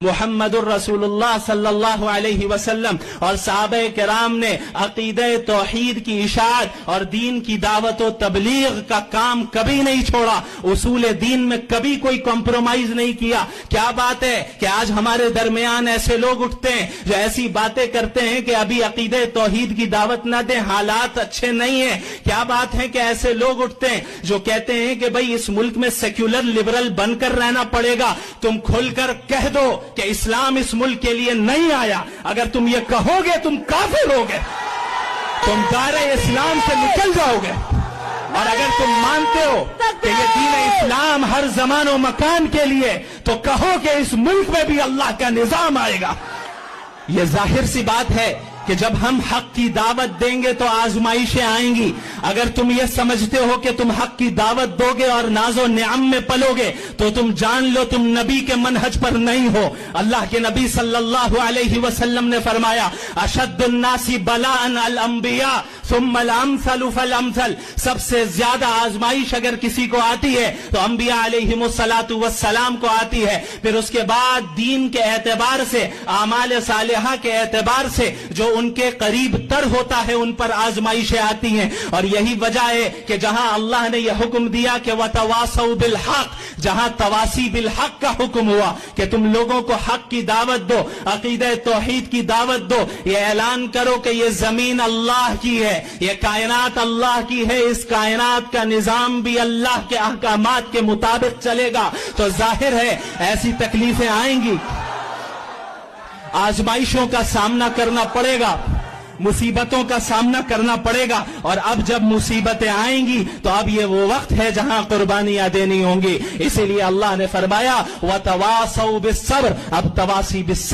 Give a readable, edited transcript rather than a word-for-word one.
محمد الرسول اللہ صلی اللہ علیہ وسلم اور صحابہ کرام نے عقیدہ توحید کی اشاعت اور دین کی دعوت و تبلیغ کا کام کبھی نہیں چھوڑا، اصول دین میں کبھی کوئی کمپرومائز نہیں کیا۔ کیا بات ہے کہ آج ہمارے درمیان ایسے لوگ اٹھتے ہیں جو ایسی باتیں کرتے ہیں کہ ابھی عقیدہ توحید کی دعوت نہ دیں، حالات اچھے نہیں ہیں۔ کیا بات ہے کہ ایسے لوگ اٹھتے ہیں جو کہتے ہیں کہ بھئی اس ملک میں سیکولر لبرل بن کر رہنا پڑے گا۔ تم کھل کر کہہ دو کہ اسلام اس ملک کے لیے نہیں آیا۔ اگر تم یہ کہو گے تم کافر ہوگے، تم دائرہ اسلام سے نکل جاؤ گے۔ اور اگر تم مانتے ہو کہ یہ دین اسلام ہر زمان و مکان کے لیے، تو کہو کہ اس ملک میں بھی اللہ کا نظام آئے گا۔ یہ ظاہر سی بات ہے کہ جب ہم حق کی دعوت دیں گے تو آزمائشیں آئیں گی۔ اگر تم یہ سمجھتے ہو کہ تم حق کی دعوت دو گے اور ناز و نعم میں پلو گے تو تم جان لو تم نبی کے منہج پر نہیں ہو۔ اللہ کے نبی صلی اللہ علیہ وسلم نے فرمایا اشد الناس بلاء الانبیاء ثم الامثل فالامثل، سب سے زیادہ آزمائش اگر کسی کو آتی ہے تو انبیاء علیہم الصلاۃ والسلام کو آتی ہے، پھر اس کے بعد دین کے اعتبار سے، اعمال صالحہ کے اعتبار سے جو ان کے قریب تر ہوتا ہے ان پر آزمائشیں آتی ہیں۔ اور یہی وجہ ہے کہ جہاں اللہ نے یہ حکم دیا کہ وَتَوَاصَوْا بِالْحَقِّ، جہاں تواسی بالحق کا حکم ہوا کہ تم لوگوں کو حق کی دعوت دو، عقیدہ توحید کی دعوت دو، یہ اعلان کرو کہ یہ زمین اللہ کی ہے، یہ کائنات اللہ کی ہے، اس کائنات کا نظام بھی اللہ کے احکامات کے مطابق چلے گا، تو ظاہر ہے ایسی تکلیفیں آئیں گی، آزمائشوں کا سامنا کرنا پڑے گا، مصیبتوں کا سامنا کرنا پڑے گا۔ اور اب جب مصیبتیں آئیں گی تو اب یہ وہ وقت ہے جہاں قربانیاں دینی ہوں گی۔ اسی لیے اللہ نے فرمایا وَتَوَاصَوْا بِالصَّبْرِ، اب تواسی بالصبر